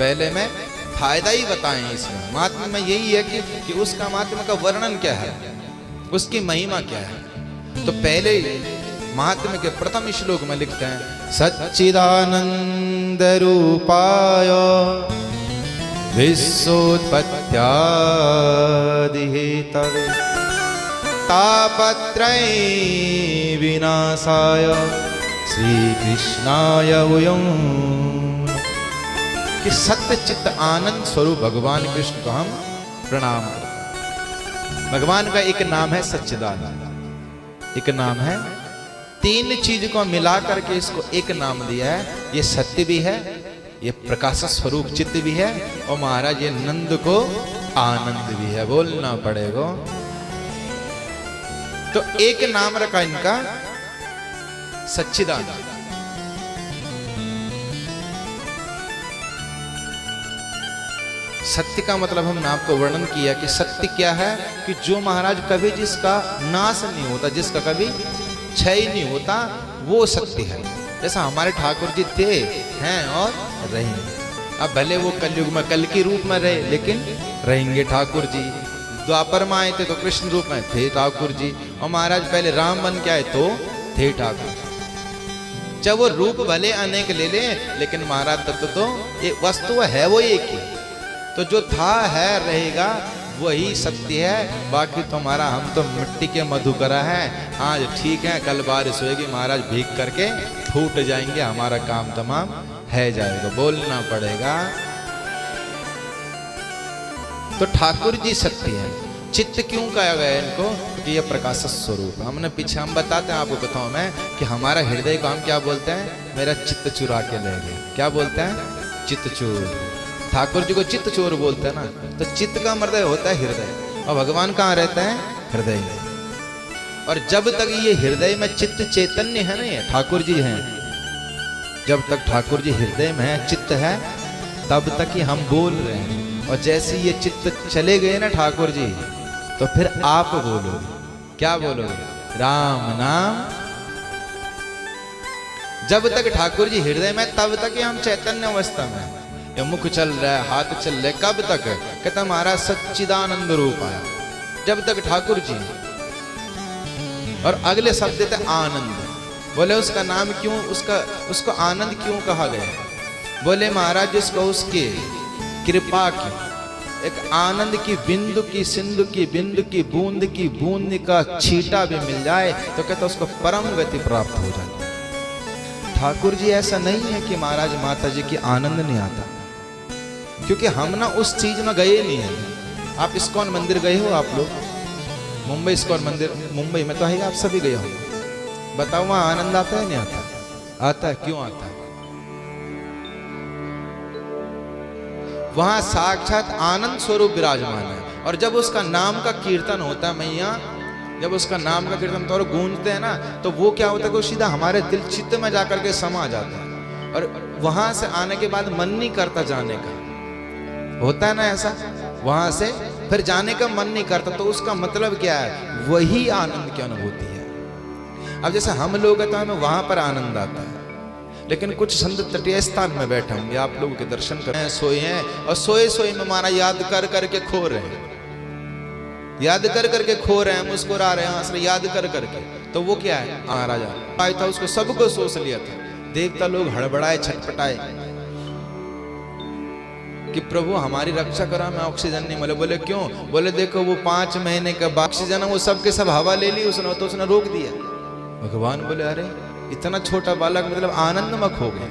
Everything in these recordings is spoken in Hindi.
पहले में फायदा ही बताएं इसमें। महात्मा में यही है कि उसका महात्मा का वर्णन क्या है, उसकी महिमा क्या है। तो पहले महात्मा के प्रथम श्लोक में लिखते हैं सच्चिदानंद रूपाय विश्वोत्पत्त्यादि हेतवे तापत्रय विनाशाय श्री कृष्णाय वयं। कि सत्य चित्त आनंद स्वरूप भगवान कृष्ण को हम प्रणाम करते। भगवान का एक नाम है सच्चिदानंद, एक नाम है, तीन चीज को मिला करके इसको एक नाम दिया है। ये सत्य भी है, ये प्रकाश स्वरूप चित्त भी है, और महाराज ये नंद को आनंद भी है। बोलना पड़ेगा। तो एक नाम रखा इनका सच्चिदानंद। सत्य का मतलब हमने आपको वर्णन किया कि सत्य क्या है, कि जो महाराज कभी जिसका नाश नहीं होता, जिसका कभी क्षय नहीं होता, वो सत्य है। जैसा हमारे ठाकुर जी थे, हैं और रहेंगे। अब भले वो कलयुग में कल की रूप में रहे, लेकिन रहेंगे ठाकुर जी। द्वापर में आए थे तो कृष्ण रूप में थे ठाकुर जी, और महाराज पहले राम बन के आए तो थे ठाकुर। जब वो रूप भले अनेक ले ले, लेकिन महाराज तत्व तो एक वस्तु है, वो एक ही। तो जो था है रहेगा, वही सत्य है। बाकी तुम्हारा हम तो मिट्टी के मधुकरा है। आज ठीक है, कल बारिश होगी, महाराज भीग करके फूट जाएंगे, हमारा काम तमाम है जाएगा। बोलना पड़ेगा। तो ठाकुर जी सत्य है। चित्त क्यों कहा गया इनको, क्योंकि ये प्रकाश स्वरूप है। हमने पीछे हम बताते हैं आपको कथाओं में कि हमारा हृदय को हम क्या बोलते हैं, मेरा चित्त चुरा के ले गया। क्या बोलते हैं, चित्त चोर। ठाकुर जी को चित्त चोर बोलते हैं ना। तो चित्त का मतलब होता है हृदय, और भगवान कहाँ रहते हैं, हृदय में। और जब तक ये हृदय में चित्त चैतन्य है ना, ये ठाकुर जी हैं, जब तक ठाकुर जी हृदय में है, चित्त है, तब तक ही हम बोल रहे हैं। और जैसे ये चित्त चले गए ना ठाकुर जी, तो फिर आप बोलोगे। क्या बोलोगे, राम नाम। जब तक ठाकुर जी हृदय में, तब तक ही हम चैतन्य अवस्था में। ये मुख चल रहा है, हाथ चल रहा है, कब तक, कहता हमारा सच्चिदानंद रूप आया। जब तक ठाकुर जी। और अगले शब्द देते आनंद। बोले उसका नाम क्यों, उसको आनंद क्यों कहा गया। बोले महाराज जिसको उसकी कृपा की एक आनंद की बिंदु की, सिंधु की बिंदु की, बूंद की बूंद का छींटा भी मिल जाए तो कहता उसको परम गति प्राप्त हो जाती। ठाकुर जी ऐसा नहीं है कि महाराज माता जी की आनंद नहीं आता, क्योंकि हम ना उस चीज में गए नहीं है। आप इस्कॉन मंदिर गए हो, आप लोग मुंबई इस्कॉन मंदिर, मुंबई में तो है, आप सभी गए होंगे। बताओ वहां आनंद आता है नहीं आता, आता है। क्यों आता है, वहां साक्षात आनंद स्वरूप विराजमान है। और जब उसका नाम का कीर्तन होता है मैया, जब उसका नाम का कीर्तन तो गूंजते हैं ना, तो वो क्या होता है कि सीधा हमारे दिल चित्त में जाकर के समा जाता है। और वहां से आने के बाद मन नहीं करता जाने का, होता है ना ऐसा, वहां से फिर जाने का मन नहीं करता। तो उसका मतलब क्या है, वही आनंद की अनुभूति है। अब जैसे हम लोग हैं तो हमें वहां पर आनंद आता है, लेकिन कुछ संत तटीय स्थान में बैठे होंगे, आप लोगों के दर्शन कर रहे हैं, सोए हैं, और सोए सोए में माना याद कर करके खो रहे हैं, याद कर करके खो रहे हैं, मुस्कुरा रहे हैं, हंस रहे, याद कर करके। तो वो क्या है, महाराजा आया था, उसको सबको सोच लिया था। देवता लोग हड़बड़ाए, छटपटाए कि प्रभु हमारी रक्षा करो, हमें ऑक्सीजन नहीं मिले। बोले क्यों, बोले देखो वो 5 महीने का ऑक्सीजन है, वो सबके सब हवा ले ली उसने, तो उसने रोक दिया। भगवान बोले अरे इतना छोटा बालक मतलब आनंदमक हो गया।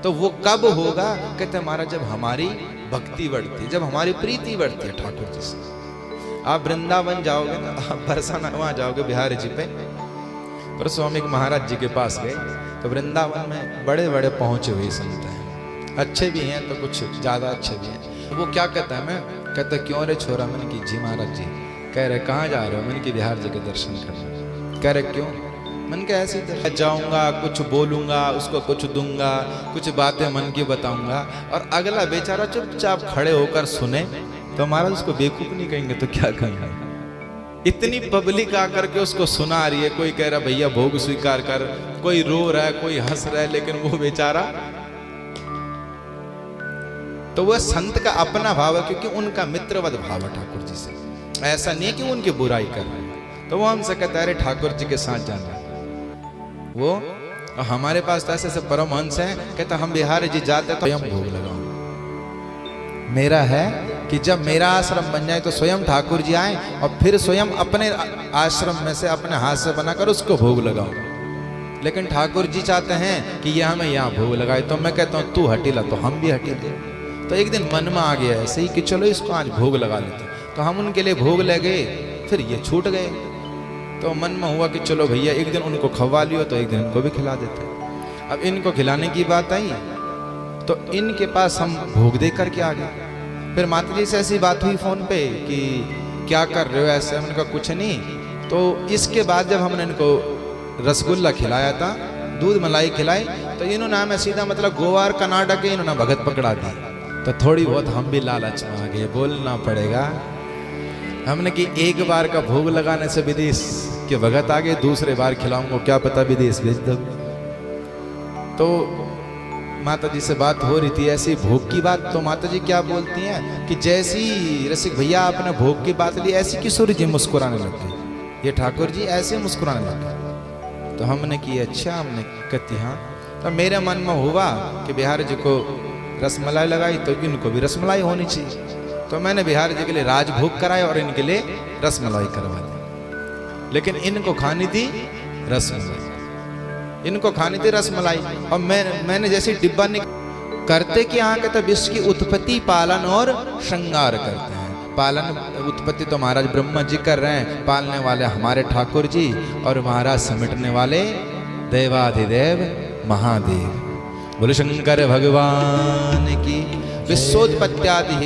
तो वो कब होगा, कहते महाराज जब हमारी भक्ति बढ़ती है, जब हमारी प्रीति बढ़ती है ठाकुर जी से। आप वृंदावन जाओगे ना, आप बरसाना वहां जाओगे बिहार जी पे, पर स्वामी महाराज जी के पास गए तो वृंदावन में बड़े बड़े पहुंचे हुए संत हैं, अच्छे भी हैं तो कुछ ज्यादा अच्छे भी हैं। वो क्या कहता है, मैं कहता क्यों रे छोरा, मन की जी महाराज जी। कह रहे कहाँ जा रहे हो, मन की बिहार जी के दर्शन करना। कह रहे क्यों, मन के ऐसे ही जाऊंगा, कुछ बोलूंगा, उसको कुछ दूंगा, कुछ बातें मन की बताऊंगा, और अगला बेचारा चुपचाप खड़े होकर सुने, तो महाराज उसको बेवकूफ नहीं कहेंगे तो क्या कहेंगे। इतनी पब्लिक आकर के उसको सुना रही है, कोई कह रहा भैया भोग स्वीकार कर, कोई रो रहा है, कोई हंस रहा है, लेकिन वो बेचारा तो वह संत का अपना भाव है, क्योंकि उनका मित्रवत भाव है ठाकुर जी से। ऐसा नहीं कि उनकी बुराई कर रहे हैं। तो वो हमसे कहता है अरे ठाकुर जी के साथ जाना। वो हमारे पास तो ऐसे परमहंस हैं, कहता हम बिहार जी जाते तो स्वयं भोग लगाओ। मेरा है कि जब मेरा आश्रम बन जाए तो स्वयं ठाकुर जी आए और फिर स्वयं अपने आश्रम में से अपने हाथ से बनाकर उसको भोग लगाओ। लेकिन ठाकुर जी चाहते हैं कि ये हमें यहाँ भोग लगाए। तो मैं कहता हूँ तू हटीला तो हम भी हटीले। तो एक दिन मन में आ गया ऐसे ही कि चलो इसको आज भोग लगा लेते। तो हम उनके लिए भोग ले गए, फिर ये छूट गए। तो मन में हुआ कि चलो भैया एक दिन उनको खवा लियो तो एक दिन इनको भी खिला देते। अब इनको खिलाने की बात आई तो इनके पास हम भोग दे करके आ गए। फिर माता जी से ऐसी बात हुई फोन पे कि क्या कर रहे हो ऐसे। हमने कहा कुछ नहीं। तो इसके बाद जब हमने इनको रसगुल्ला खिलाया था, दूध मलाई खिलाई, तो इन्होंने हमें सीधा मतलब गोवा और कर्नाटक के इन्होंने भगत पकड़ा दी। तो थोड़ी बहुत हम भी लालच में आ गए, बोलना पड़ेगा। हमने कि एक बार का भोग लगाने से विदेश के भगत आ गए, दूसरे बार खिलाऊंगा क्या पता विदेश भेज दो। तो माता जी से बात हो रही थी ऐसी भोग की बात। तो माता जी क्या बोलती हैं कि जैसी रसिक भैया आपने भोग की बात ली, ऐसी किशोरी जी मुस्कुराने लग गई। ये ठाकुर जी ऐसे मुस्कुराने लग गए। तो हमने की अच्छा, हमने कहती हाँ। तो मेरे मन में हुआ कि बिहार जी को रसमलाई लगाई तो इनको भी रसमलाई होनी चाहिए। तो मैंने बिहार जी के लिए राजभोग कराया और इनके लिए रसमलाई करवा दी। लेकिन इनको खानी थी रसमलाई, इनको खानी थी रसमलाई। और मैंने जैसे डिब्बा करते कि यहाँ कहते विश्व की उत्पत्ति, पालन और श्रृंगार करते हैं। पालन उत्पत्ति तो महाराज ब्रह्मा जी कर रहे हैं, पालने वाले हमारे ठाकुर जी, और महाराज समेटने वाले देवाधिदेव महादेव। बोले शंकर भगवान की। विश्वोत्पत्त्यादि